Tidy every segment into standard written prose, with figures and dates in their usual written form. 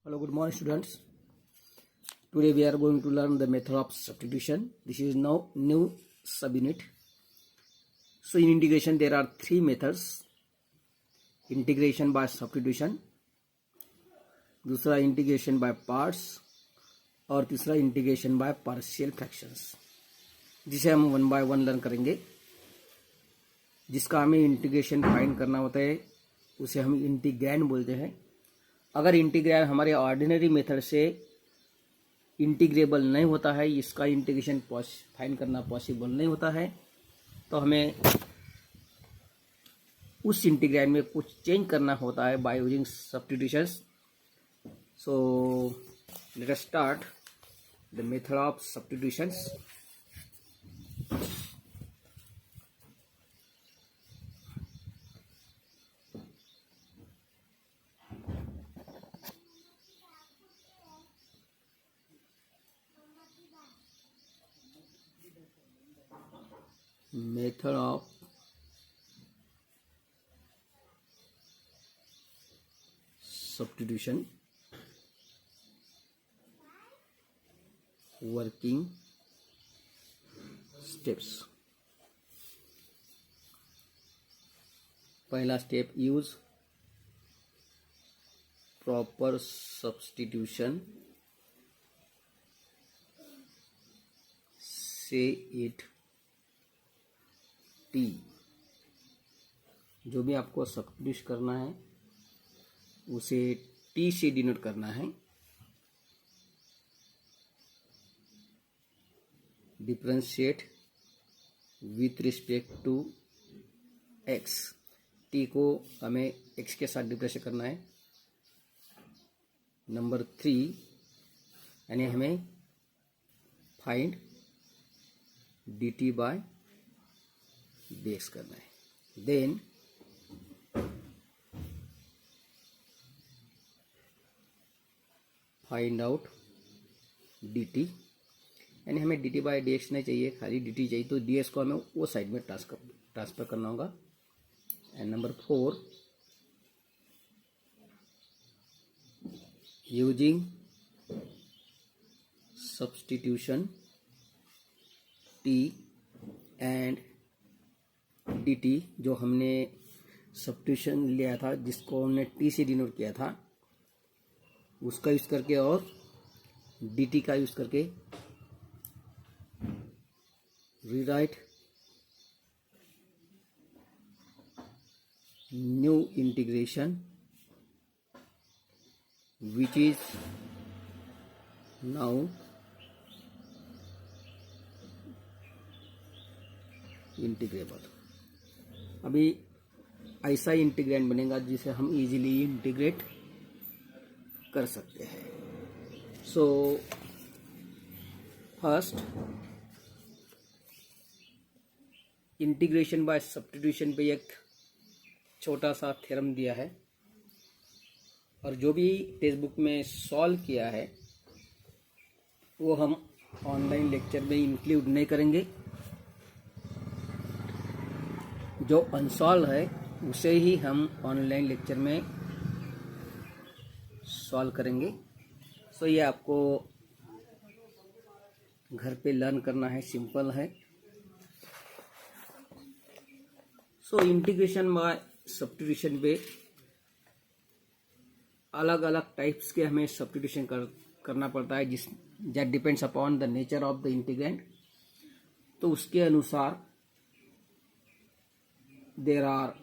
Hello, good morning students. Today we are going to learn the method of substitution. This is now new subunit. So in integration there are three methods. Integration by substitution, दूसरा integration by parts और तीसरा integration by partial fractions, जिसे हम one by one learn करेंगे. जिसका हमें integration find करना होता है उसे हम इंटीग्रैंड बोलते हैं. अगर इंटीग्रैंड हमारे ऑर्डिनरी मेथड से इंटीग्रेबल नहीं होता है, इसका इंटीग्रेशन फाइंड करना पॉसिबल नहीं होता है, तो हमें उस इंटीग्रैंड में कुछ चेंज करना होता है by using substitutions. So let us start the method of substitutions. Method of substitution, working steps. पहला स्टेप, यूज प्रॉपर सब्स्टिट्यूशन. से इट टी. जो भी आपको सब्स्टिट्यूट करना है उसे टी से डिनोट करना है. Differentiate with respect to x. T को हमें एक्स के साथ डिफरेंशिएट करना है. नंबर 3 यानी हमें find d t by base करना है. Then find out d t, यानी हमें d t by d x नहीं चाहिए, खाली डी टी चाहिए, तो डी एक्स को हमें वो साइड में ट्रांसफर करना होगा. And number 4, using substitution T and D T, जो हमने सब्स्टिट्यूशन लिया था जिसको हमने टी से डिनोट किया था, उसका यूज करके और डी टी का यूज करके rewrite new integration which is now integrable. अभी ऐसा इंटीग्रेंड बनेगा जिसे हम इजीली इंटीग्रेट कर सकते हैं. So first, integration by substitution पे एक छोटा सा थ्योरम दिया है, और जो भी टेक्स्ट बुक में सॉल्व किया है वो हम ऑनलाइन लेक्चर में इंक्लूड नहीं करेंगे. जो अनसॉल्व है उसे ही हम ऑनलाइन लेक्चर में सॉल्व करेंगे. सो ये आपको घर पे लर्न करना है, सिंपल है. सो इंटीग्रेशन बाय सब्स्टिट्यूशन पे अलग अलग टाइप्स के हमें सब्स्टिट्यूशन करना पड़ता है, जिस that depends upon the nature of the integrand. तो उसके अनुसार there are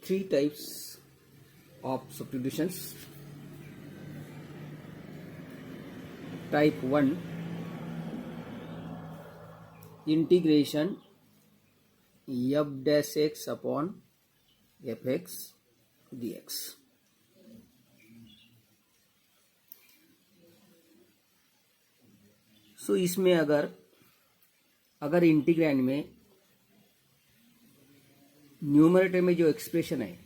3 types of substitutions. Type 1, integration f dash x upon fx dx. सो इसमें अगर इंटीग्रैंड में न्यूमरेटर में जो एक्सप्रेशन है,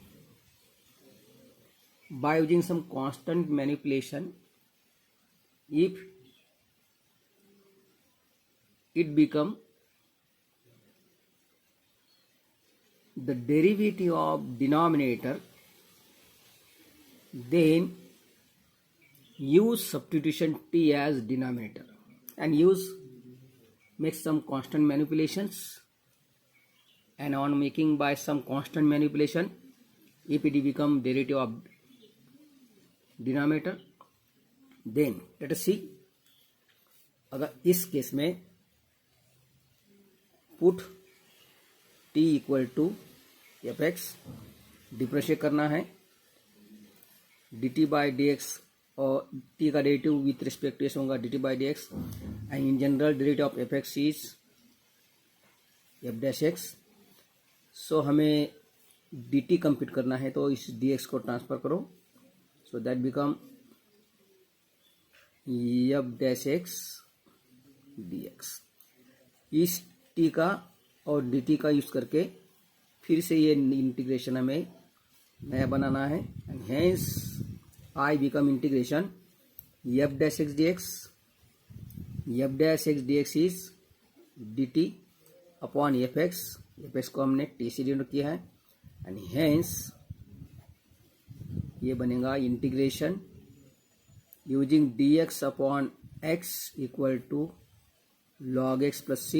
by using some constant manipulation, if it become the derivative of denominator, then use substitution t as denominator and make some constant manipulations, and on making by some constant manipulation if it become derivative of denominator, then let us see. अगर इस case में put t equal to f x differentiate करना है dt by d x, और t का derivative with respect to s होगा dt by d x, and in general derivative of f x is f dash x. So हमें dt compute करना है तो इस dx को ट्रांसफर करो, so that become F dash x dx. इस t का और dt का यूज करके फिर से ये इंटीग्रेशन हमें नया बनाना है, and hence I become integration f dash x dx. F dash x dx is dt upon f x को हमने t से डिनोट किया है, एंड हेंस ये बनेगा integration using dx upon x equal to log x plus c.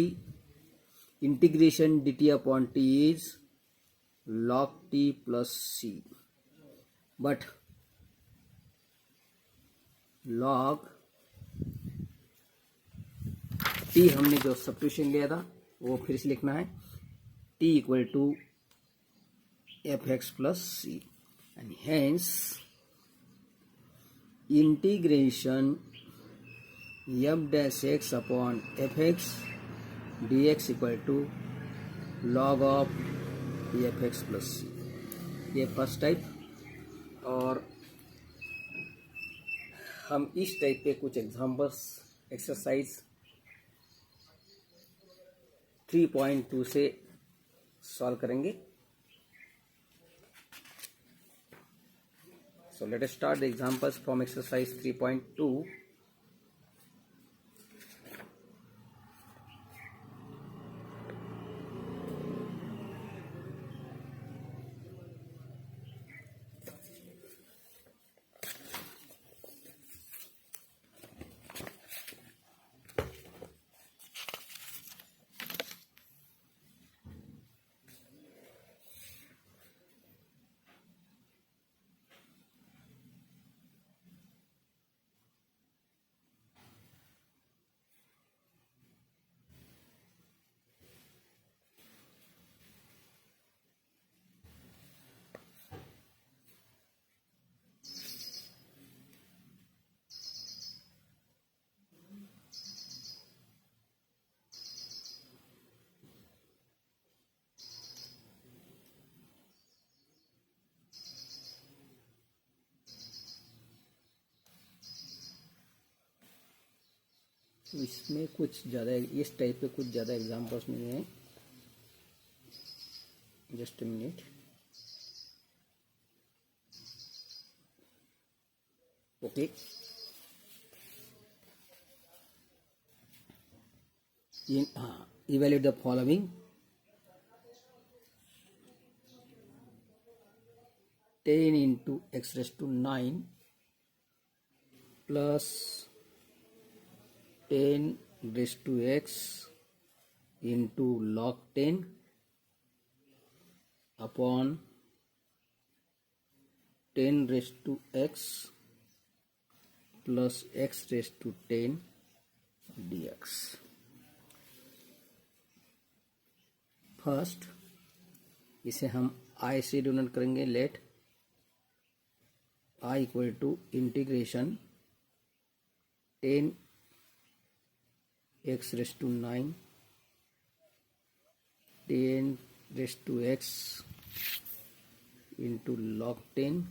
Integration dt upon t is log t plus c, but log t हमने जो substitution लिया था वो फिर से लिखना है t equal to f x plus c, and hence integration f dash x upon f x d x equal to log of f x plus c. ये फर्स्ट टाइप. और हम इस टाइप पे कुछ एग्जांपल्स एक्सरसाइज 3.2 से solve करेंगे. So let us start the examples from exercise 3.2. इसमें कुछ ज़्यादा इस टाइप पे कुछ ज़्यादा एग्जांपल्स नहीं है. Just a minute. Okay, evaluate the following. 10 into x raised to 9 plus 10 raised to x into log 10 upon 10 raised to x plus x raised to 10 dx. First इसे हम i से डिनोट करेंगे. Let i equal to integration 10 x raised to 9 10 raised to x into log 10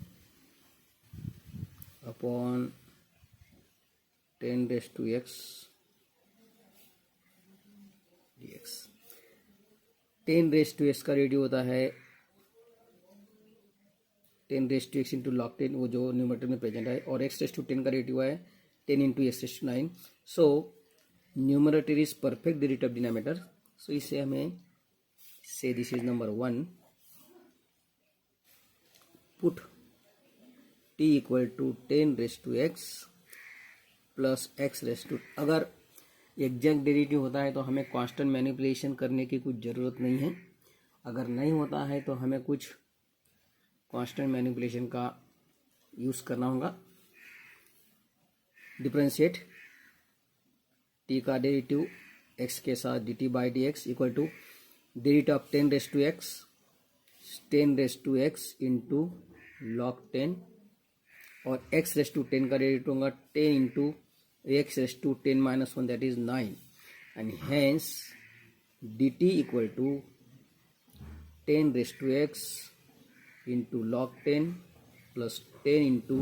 upon 10 raised to x dx. 10 raised to x का radio होता है 10 raised to x into log 10, वो जो numerator में प्रेजेंट है, और x raised to 10 का radio है 10 into x raised to 9. So numerator is perfect derivative of denominator. So इसे हमें say this is number 1. Put t equal to 10⁻x plus x⁻, अगर एग्जैक्ट डेरिवेटिव होता है तो हमें कांस्टेंट मैनिपुलेशन करने की कुछ ज़रूरत नहीं है, अगर नहीं होता है तो हमें कुछ कांस्टेंट मैनिपुलेशन का यूज़ करना होगा। डिफरेंशिएट t का डेरिवेटिव x के साथ dt by d x equal to derivative of 10⁻x into log 10 और x⁻10 का डेरिवेटिव होगा 10 into x⁻10⁻1 that is 9 and hence dt equal to 10⁻x into log 10 plus 10 into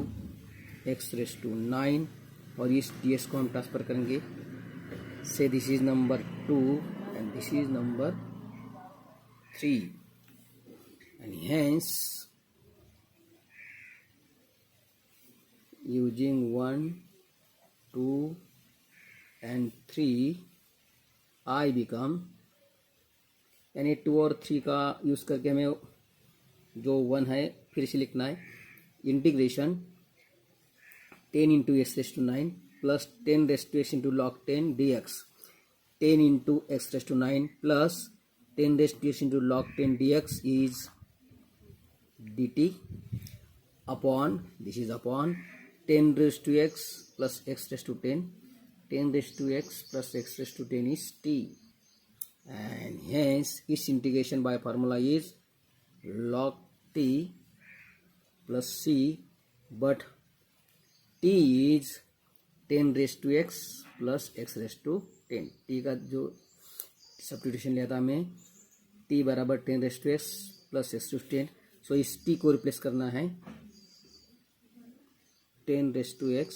x⁻9 और इस ds को हम ट्रांसफर करेंगे। Say this is number 2 and this is number 3 and hence using 1, 2 and 3 I become, यानी 2 और 3 का use करके हमें जो 1 है फिर से लिखना है। Integration 10 into x⁻9 plus 10⁻x into log 10 dx, 10 into x⁻9 plus 10⁻x into log 10 dx is dt upon, this is upon 10⁻x plus x⁻10, 10⁻x plus x⁻10 is t and hence its integration by formula is log t plus c, but t is 10⁻x plus x⁻10, t का जो substitution लिया था हमें t बराबर 10⁻x plus x⁻10, सो इस t को replace करना है 10⁻x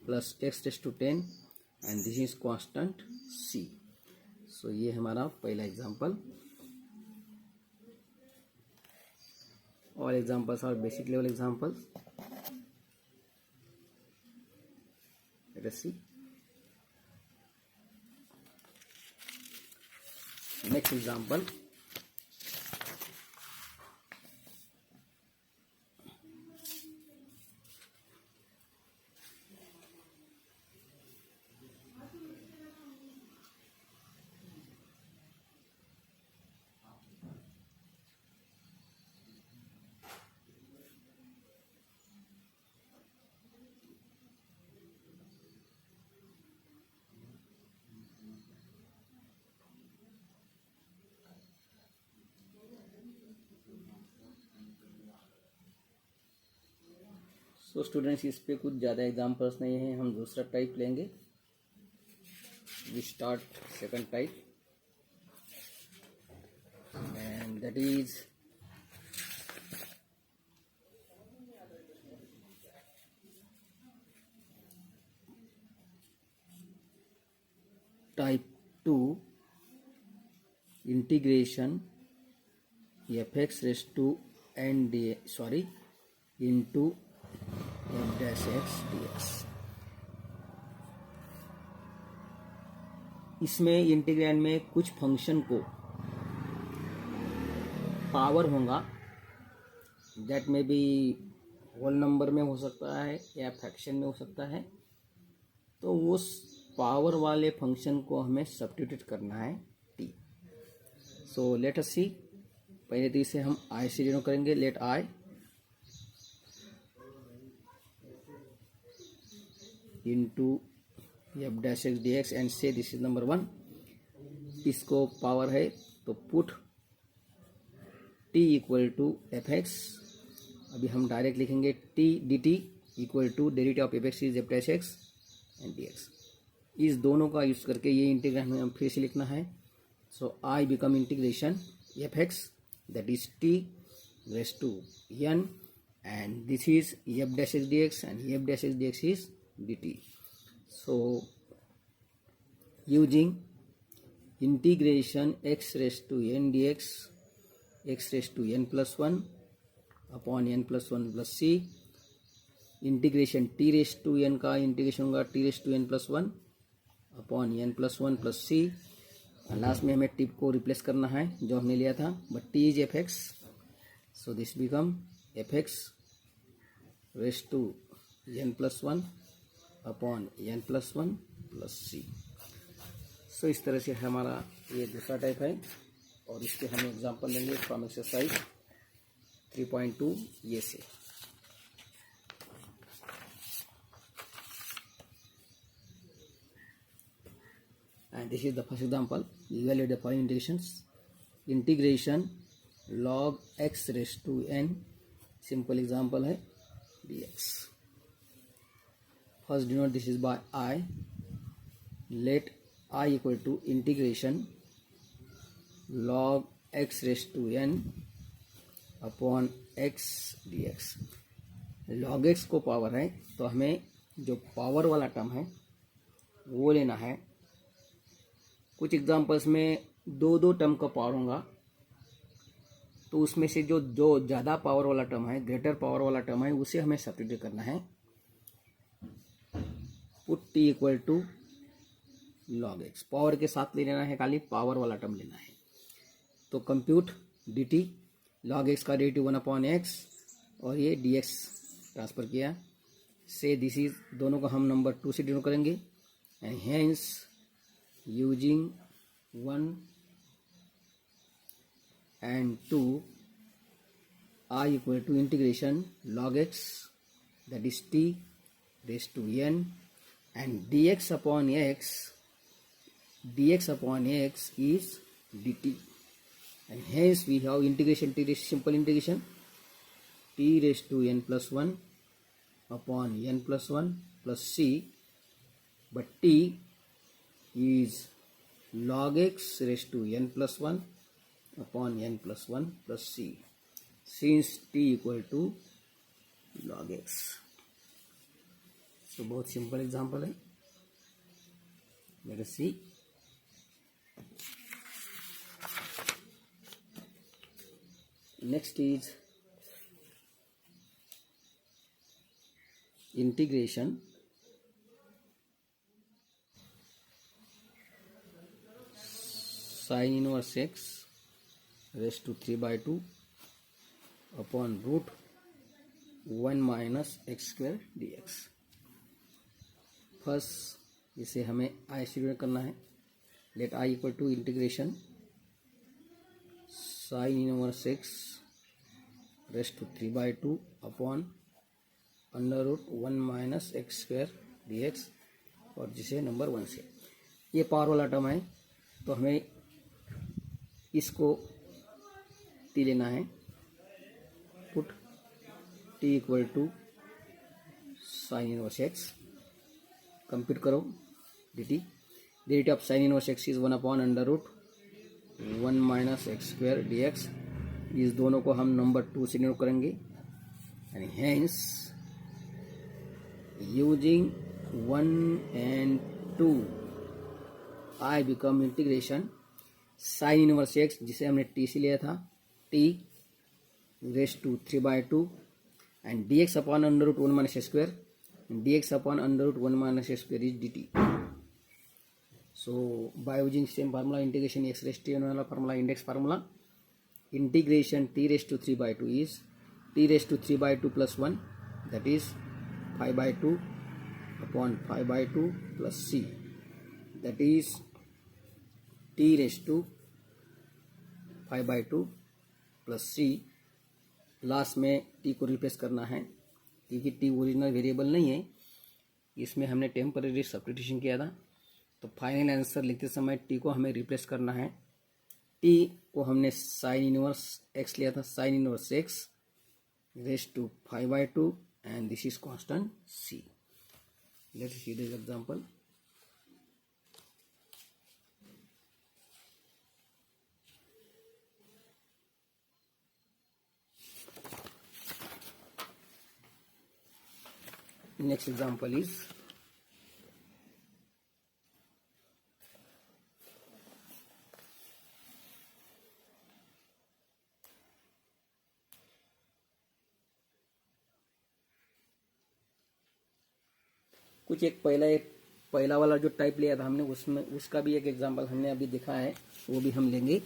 plus x⁻10 and this is constant c। So ये हमारा पहला example. All examples are basic level examples. Let us see next example. तो स्टूडेंट्स इस पे कुछ ज़्यादा एग्जांपल्स नहीं हैं, हम दूसरा टाइप लेंगे। We start second type and that is type 2 integration fx raised to n dx, sorry, into f dash x dx। इसमें इंटीग्रैंड में कुछ फंक्शन को पावर होगा, दैट में भी होल नंबर में हो सकता है या फ्रैक्शन में हो सकता है, तो उस पावर वाले फंक्शन को हमें सब्स्टिट्यूट करना है t। सो लेट अस सी, पहले तो इसे हम i से डिनोट करेंगे। Let i into f dash x d x and say this is number 1। इसको पावर है तो put t equal to f x, अभी हम डायरेक्ट लिखेंगे t d t equal to derivative of f x is f dash x and d x. इस दोनों का use करके ये इंटीग्रेशन हमें फिर से लिखना है। So I become integration f x that is t raise to n and this is f dash x dx and f dash x dx is dt. So using integration x raised to n dx, x raised to n plus 1 upon n plus 1 plus c, integration t raised to n का integration होगा t raised to n plus 1 upon n plus 1 plus c, last में हमें tip को replace करना है जो हमने लिया था, but t is f x, so this become fx raise to n+1 upon n+1 plus c. So इस तरह से हमारा ये दूसरा टाइप है और इसके हम एग्जांपल लेंगे फ्रॉम एक्सरसाइज 3.2 ये से। And this is the first example. Evaluate the following integrations. Integration log x raised to n, simple example है dx. First denote this is by I. Let I equal to integration log x raised to n upon x dx. log x को power है तो हमें जो power वाला term है वो लेना है। कुछ एग्जांपल्स में दो दो टर्म का पावर होगा तो उसमें से जो ज़्यादा पावर वाला टर्म है, ग्रेटर पावर वाला टर्म है, उसे हमें सब्स्टिट्यूट करना है। Put t equal to log x, power के साथ ले लेना है, खाली पावर वाला टर्म लेना है। तो compute D T, log x का डेरिवेटिव 1/x और ये डी एक्स ट्रांसफर किया से दिस इज, दोनों का हम नंबर 2 से डिनोट करेंगे। And hence using 1 and 2 I equal to integration log x, that is t raised to n, and dx upon x is dt, and hence we have integration t raised, simple integration t raised to n+1 upon n+1 plus c, but t is log x raised to n+1 upon n+1 plus c, since t equal to log x. तो बहुत simple example है। Let us see. Next is integration sin inverse x raised to 3/2 upon root 1 minus x square dx. First इसे हमें I स्टूडेंट करना है। Let I equal to integration sine inverse x raised to 3/2 upon under root 1 minus x square dx, और जिसे number 1 से। ये power वाला टर्म है तो हमें इसको टी लेना है। Put t equal to sine inverse x, compute करो d t, derivative of sine inverse x is 1 upon under root 1 minus x square d x. इस दोनों को हम नंबर 2 से डिनोट करेंगे। And hence using 1 and 2 I become integration sine inverse x, जिसे हमने t से लिया था, t raised to 3/2 and d x upon under root 1 minus square, d x upon under root 1 minus square is d t. So by using same formula integration x raised t वाला formula, index formula, integration t raised to 3/2 is t raised to 3/2 plus 1, that is 5/2 upon 5/2 plus c, that is t raised to 5/2 plus c. Last में t को replace करना है क्योंकि t original variable नहीं है, इसमें हमने टेम्परेरी सब्स्टिट्यूशन किया था। तो फाइनल आंसर लिखते समय t को हमें रिप्लेस करना है। t को हमने साइन इनवर्स x लिया था, sine inverse x raised to 5/2 and this is constant c. Let's see this example. Next example is कुछ एक पहला वाला जो टाइप लिया था हमने, उसमें उसका भी एक एग्जांपल हमने अभी देखा है, वो भी हम लेंगे.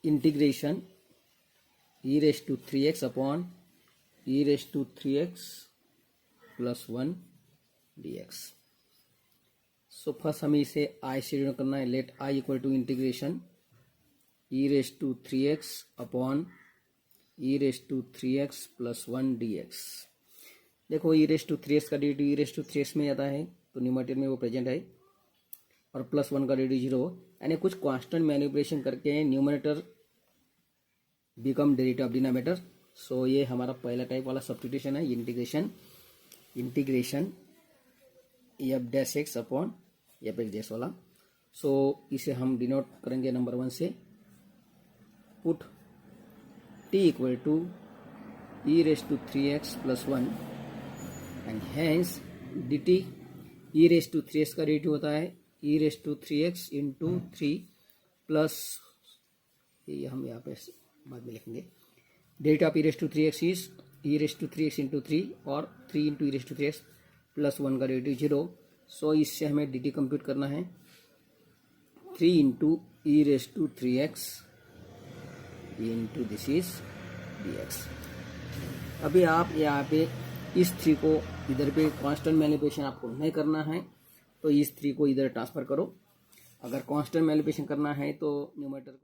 Integration e raise to 3x upon e raise to 3x plus 1 dx। So first हमें इसे i से डिनोट करना है। Let i equal to integration e raise to 3x upon e raise to 3x plus 1 dx। देखो e raise to 3x का D e raise to 3x में आता है तो न्यूमरेटर में वो प्रेजेंट है, और प्लस 1 का डी 0, यानी कुछ कांस्टेंट मैनिपुलेशन करके numerator become derivative of denominator. So ये हमारा पहला टाइप वाला सब्स्टिट्यूशन है, integration f dash x upon f x dash वाला। सो इसे हम डिनोट करेंगे नंबर 1 से। Put t equal to e raise to 3x plus 1 and hence dt e raise to 3x का डेरिवेटिव होता है e raise to 3x into 3 plus, ये हम यहाँ पे बाद में लिखेंगे, derivative of e raise to 3x is e raise to 3x into 3 और 3 into e raise to 3x plus 1 का डेरिवेटिव 0। सो इससे हमें dt कंप्यूट करना है 3 into e raise to 3x into this is dx। अभी आप यहाँ पे इस 3 को इधर पे कांस्टेंट मैनिपुलेशन आपको नहीं करना है तो इस 3 को इधर ट्रांसफर करो। अगर कांस्टेंट मैनिपुलेशन करना है तो न्यूमरेटर